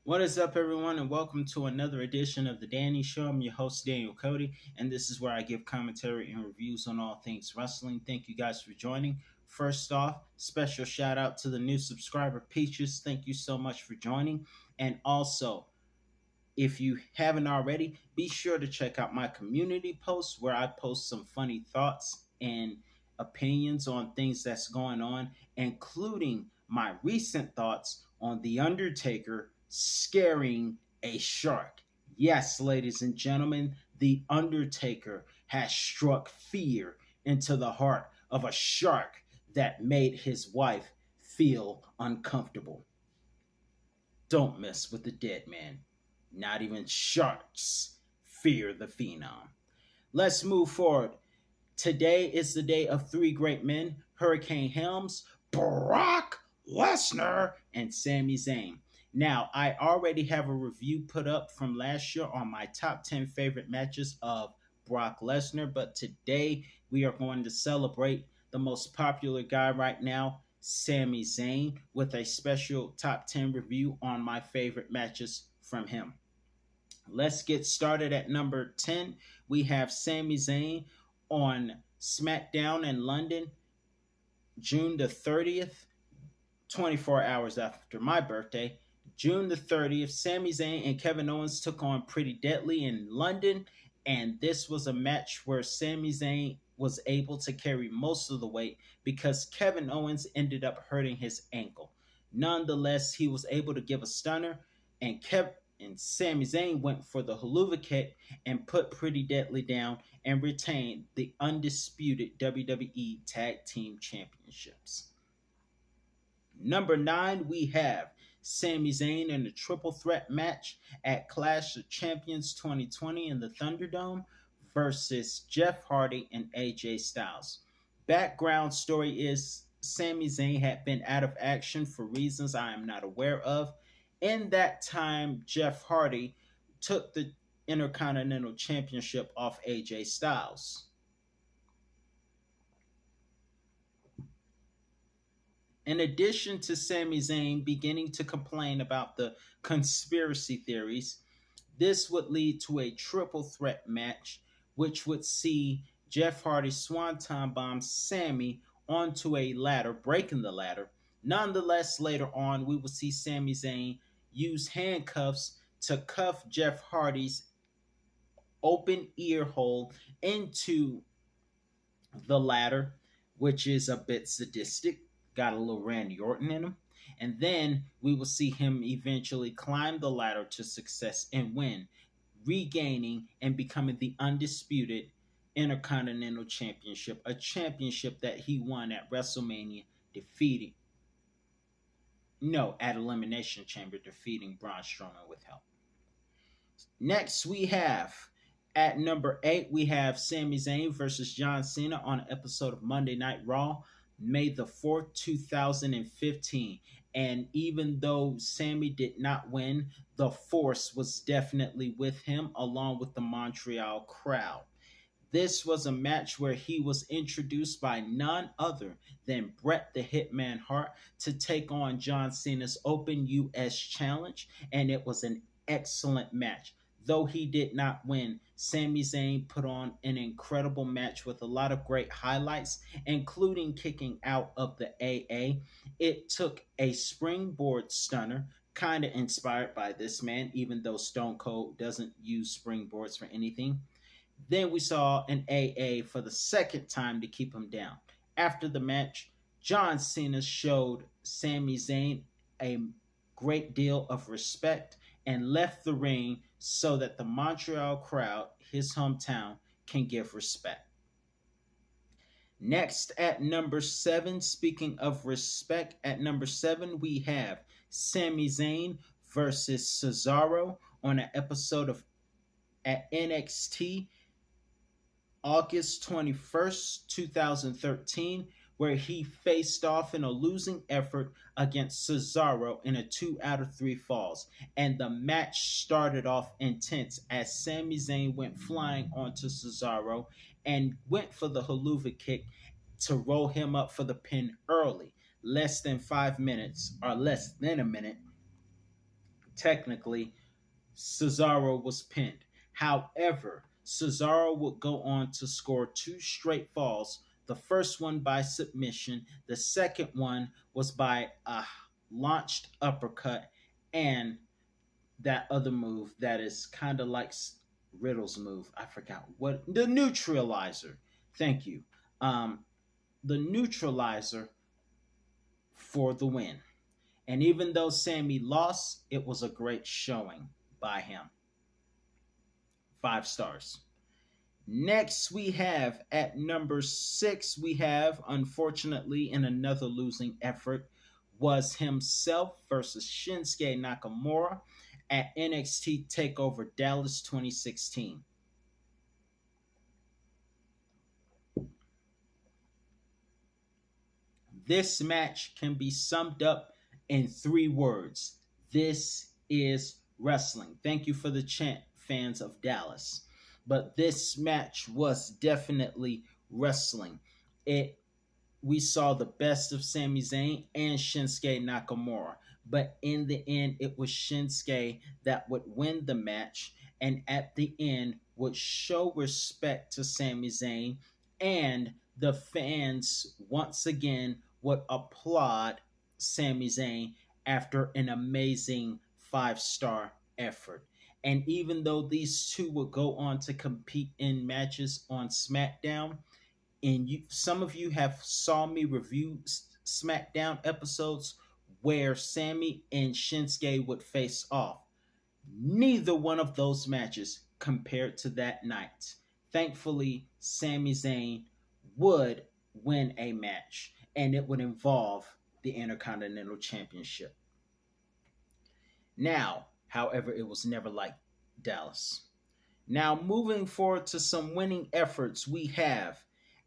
What is up, everyone, and welcome to another edition of The Danny Show. I'm your host, Daniel Cody, and this is where I give commentary and reviews on all things wrestling. Thank you guys for joining. First off, special shout out to the new subscriber, Peaches. Thank you so much for joining. And also, if you haven't already, be sure to check out my community posts where I post some funny thoughts and opinions on things that's going on, including my recent thoughts on The Undertaker scaring a shark. Yes, ladies and gentlemen, The Undertaker has struck fear into the heart of a shark that made his wife feel uncomfortable. Don't mess with the dead man. Not even sharks fear the phenom. Let's move forward. Today is the day of three great men: Hurricane Helms, Brock Lesnar, and Sami Zayn. Now, I already have a review put up from last year on my top 10 favorite matches of Brock Lesnar, but today we are going to celebrate the most popular guy right now, Sami Zayn, with a special top 10 review on my favorite matches from him. Let's get started at number 10. We have Sami Zayn on SmackDown in London, June the 30th, 24 hours after my birthday. June the 30th, Sami Zayn and Kevin Owens took on Pretty Deadly in London, and this was a match where Sami Zayn was able to carry most of the weight because Kevin Owens ended up hurting his ankle. Nonetheless, he was able to give a stunner, and Sami Zayn went for the haluva kick and put Pretty Deadly down and retained the undisputed WWE Tag Team Championships. Number 9, we have Sami Zayn in a triple threat match at Clash of Champions 2020 in the Thunderdome versus Jeff Hardy and AJ Styles. Background story is Sami Zayn had been out of action for reasons I am not aware of. In that time, Jeff Hardy took the Intercontinental Championship off AJ Styles. In addition to Sami Zayn beginning to complain about the conspiracy theories, this would lead to a triple threat match, which would see Jeff Hardy swanton bomb Sami onto a ladder, breaking the ladder. Nonetheless, later on, we will see Sami Zayn use handcuffs to cuff Jeff Hardy's open ear hole into the ladder, which is a bit sadistic. Got a little Randy Orton in him. And then we will see him eventually climb the ladder to success and win, regaining and becoming the undisputed Intercontinental Championship, a championship that he won at WrestleMania, at Elimination Chamber, defeating Braun Strowman with help. Next, we have at number 8, we have Sami Zayn versus John Cena on an episode of Monday Night Raw, May the 4th, 2015. And even though Sami did not win, the Force was definitely with him, along with the Montreal crowd. This was a match where he was introduced by none other than Bret the Hitman Hart to take on John Cena's Open US Challenge, and it was an excellent match. Though he did not win, Sami Zayn put on an incredible match with a lot of great highlights, including kicking out of the AA. It took a springboard stunner, kind of inspired by this man, even though Stone Cold doesn't use springboards for anything. Then we saw an AA for the second time to keep him down. After the match, John Cena showed Sami Zayn a great deal of respect and left the ring so that the Montreal crowd, his hometown, can give respect. Next, at number 7, speaking of respect, at number 7 we have Sami Zayn versus Cesaro on an episode of at NXT August 21st, 2013, where he faced off in a losing effort against Cesaro in a 2 out of 3 falls. And the match started off intense as Sami Zayn went flying onto Cesaro and went for the haluva kick to roll him up for the pin early. Less than 5 minutes, or less than a minute, Technically, Cesaro was pinned. However, Cesaro would go on to score two straight falls. The first one by submission, the second one was by a launched uppercut, and that other move that is kind of like Riddle's move. I forgot what the neutralizer. Thank you. Um, the neutralizer for the win. And even though Sammy lost, it was a great showing by him. 5 stars. Next, we have at number 6, we have, unfortunately, in another losing effort, was himself versus Shinsuke Nakamura at NXT TakeOver Dallas 2016. This match can be summed up in 3 words. This is wrestling. Thank you for the chant, fans of Dallas. But this match was definitely wrestling. It We saw the best of Sami Zayn and Shinsuke Nakamura. But in the end, it was Shinsuke that would win the match, and at the end would show respect to Sami Zayn, and the fans once again would applaud Sami Zayn after an amazing 5-star effort. And even though these two would go on to compete in matches on SmackDown, and some of you have saw me review SmackDown episodes where Sammy and Shinsuke would face off. Neither one of those matches compared to that night. Thankfully, Sami Zayn would win a match, and it would involve the Intercontinental Championship. Now, however, it was never like Dallas. Now, moving forward to some winning efforts, we have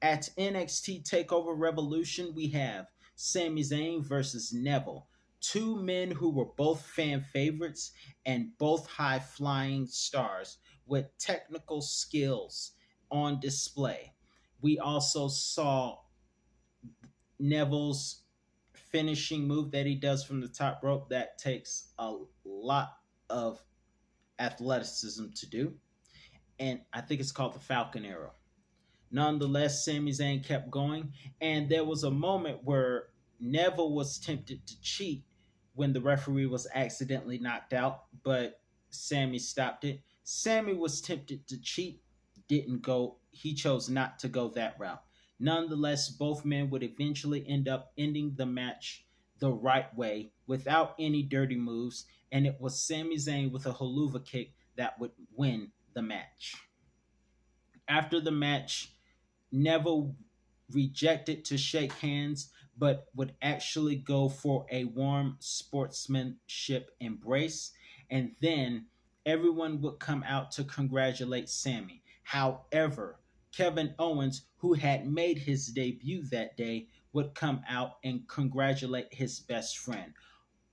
at NXT TakeOver Revolution, we have Sami Zayn versus Neville. Two men who were both fan favorites and both high flying stars with technical skills on display. We also saw Neville's finishing move that he does from the top rope that takes a lot of athleticism to do. And I think it's called the Falcon Arrow. Nonetheless, Sami Zayn kept going, and there was a moment where Neville was tempted to cheat when the referee was accidentally knocked out, but Sami stopped it. Sami was tempted to cheat, didn't go. He chose not to go that route. Nonetheless, both men would eventually end up ending the match the right way without any dirty moves, and it was Sami Zayn with a haluva kick that would win the match. After the match, Neville rejected to shake hands, but would actually go for a warm sportsmanship embrace, and then everyone would come out to congratulate Sami. However, Kevin Owens, who had made his debut that day, would come out and congratulate his best friend,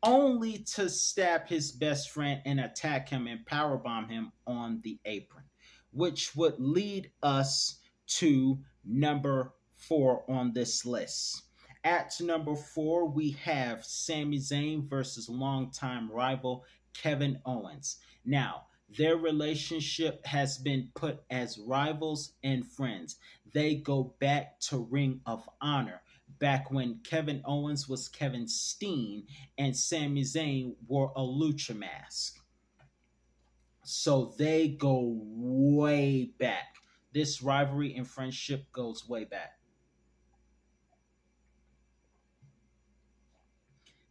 only to stab his best friend and attack him and powerbomb him on the apron, which would lead us to number 4 on this list. At number 4, we have Sami Zayn versus longtime rival Kevin Owens. Now, their relationship has been put as rivals and friends. They go back to Ring of Honor, back when Kevin Owens was Kevin Steen and Sami Zayn wore a lucha mask. So they go way back. This rivalry and friendship goes way back.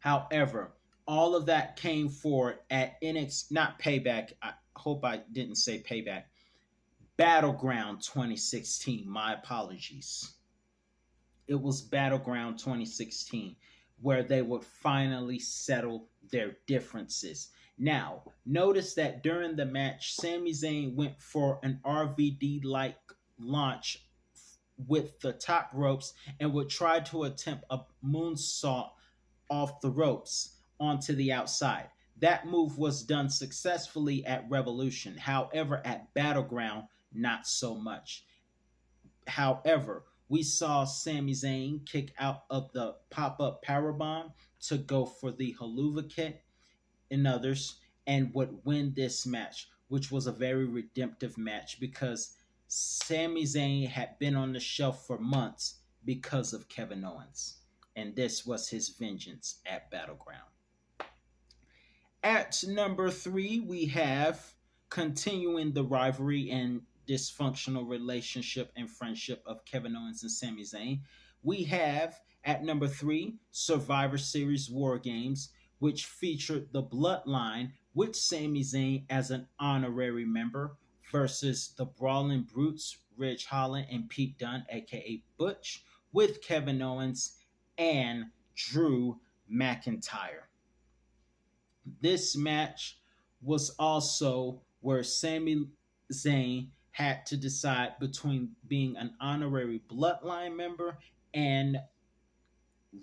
However, all of that came forward at NXT, not Payback. I hope I didn't say Payback. Battleground 2016. My apologies. It was Battleground 2016 where they would finally settle their differences. Now, notice that during the match, Sami Zayn went for an RVD-like launch with the top ropes and would try to attempt a moonsault off the ropes onto the outside. That move was done successfully at Revolution. However, at Battleground, not so much. However, we saw Sami Zayn kick out of the pop-up powerbomb to go for the haluva kick and others. and would win this match, which was a very redemptive match because Sami Zayn had been on the shelf for months because of Kevin Owens. And this was his vengeance at Battleground. At number three, we have continuing the rivalry and dysfunctional relationship and friendship of Kevin Owens and Sami Zayn. We have at number three, Survivor Series War Games, which featured the Bloodline with Sami Zayn as an honorary member versus the Brawling Brutes, Ridge Holland and Pete Dunne, aka Butch, with Kevin Owens and Drew McIntyre. This match was also where Sami Zayn had to decide between being an honorary bloodline member and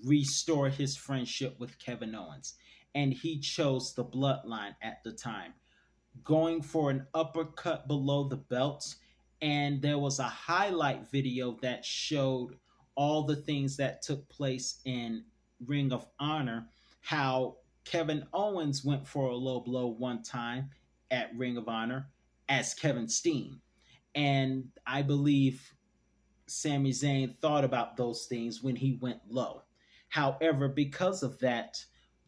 restore his friendship with Kevin Owens. And he chose the bloodline at the time, going for an uppercut below the belt. And there was a highlight video that showed all the things that took place in Ring of Honor, how Kevin Owens went for a low blow one time at Ring of Honor as Kevin Steen. And I believe Sami Zayn thought about those things when he went low. However, because of that,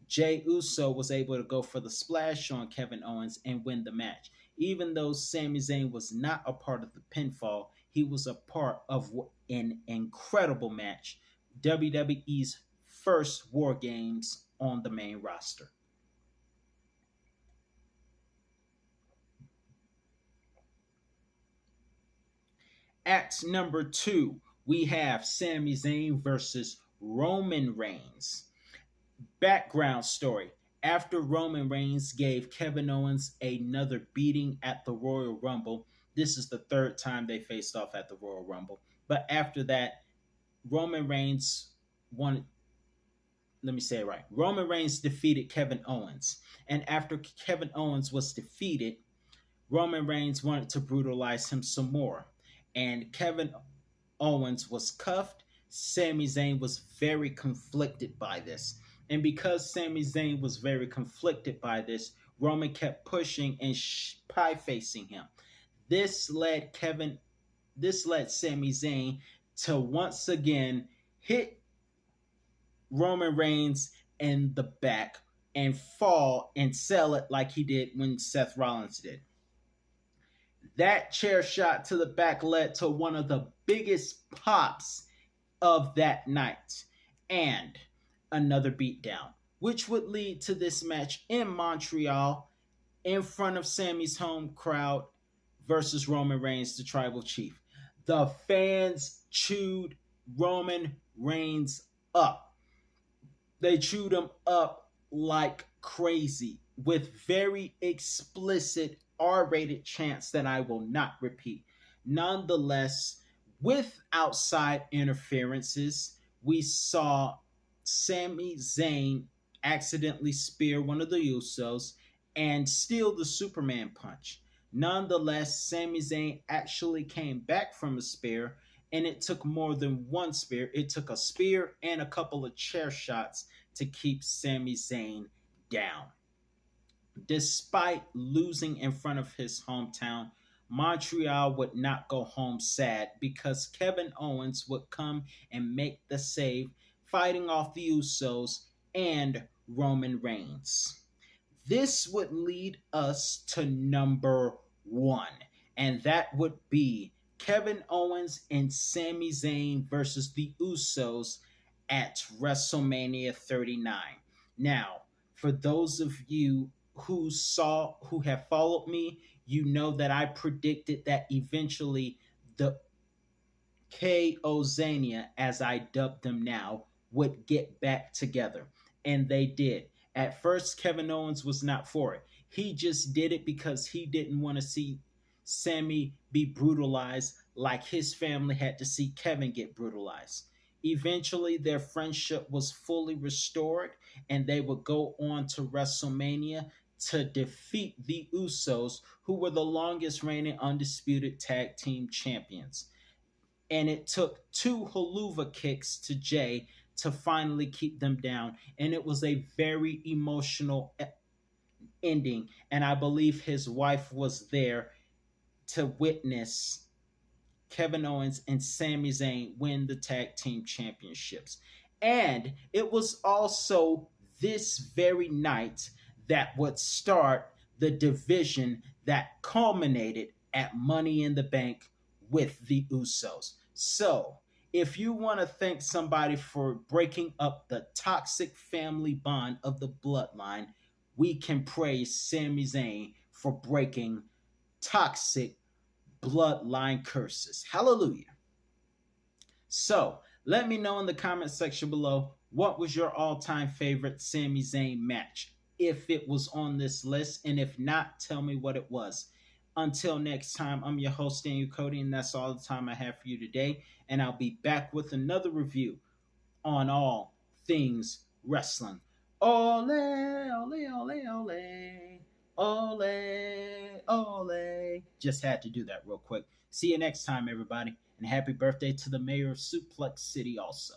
Jey Uso was able to go for the splash on Kevin Owens and win the match. Even though Sami Zayn was not a part of the pinfall, he was a part of an incredible match, WWE's first War Games on the main roster. At number two, we have Sami Zayn versus Roman Reigns. Background story. After Roman Reigns gave Kevin Owens another beating at the Royal Rumble, this is the third time they faced off at the Royal Rumble. But after that, Roman Reigns wanted, let me say it right. Roman Reigns defeated Kevin Owens. And after Kevin Owens was defeated, Roman Reigns wanted to brutalize him some more. And Kevin Owens was cuffed. Sami Zayn was very conflicted by this. And because Sami Zayn was very conflicted by this, Roman kept pushing and pie facing him. This led Sami Zayn to once again hit Roman Reigns in the back and fall and sell it like he did when Seth Rollins did. That chair shot to the back led to one of the biggest pops of that night and another beatdown, which would lead to this match in Montreal in front of Sami's home crowd versus Roman Reigns, the tribal chief. The fans chewed Roman Reigns up. They chewed him up like crazy with very explicit R-rated chants that I will not repeat. Nonetheless, with outside interferences, we saw Sami Zayn accidentally spear one of the Usos and steal the Superman punch. Nonetheless, Sami Zayn actually came back from a spear, and it took more than one spear. It took a spear and a couple of chair shots to keep Sami Zayn down. Despite losing in front of his hometown, Montreal would not go home sad because Kevin Owens would come and make the save, fighting off the Usos and Roman Reigns. This would lead us to number one, and that would be Kevin Owens and Sami Zayn versus the Usos at WrestleMania 39. Now, for those of you who have followed me, you know that I predicted that eventually the KOzania, as I dubbed them now, would get back together. And they did. At first, Kevin Owens was not for it. He just did it because he didn't want to see Sami be brutalized like his family had to see Kevin get brutalized. Eventually, their friendship was fully restored, and they would go on to WrestleMania to defeat the Usos, who were the longest reigning undisputed tag team champions. And it took two haluva kicks to Jey to finally keep them down. And it was a very emotional ending, and I believe his wife was there to witness Kevin Owens and Sami Zayn win the tag team championships. And it was also this very night that would start the division that culminated at Money in the Bank with the Usos. So, if you want to thank somebody for breaking up the toxic family bond of the bloodline, we can praise Sami Zayn for breaking toxic bloodline curses. Hallelujah. So let me know in the comment section below, what was your all-time favorite Sami Zayn match, if it was on this list, and if not, tell me what it was. Until next time, I'm your host, Daniel Cody, and that's all the time I have for you today. And I'll be back with another review on all things wrestling. Ole, ole, ole, ole. Ole, ole. Just had to do that real quick. See you next time, everybody. And happy birthday to the mayor of Suplex City, also.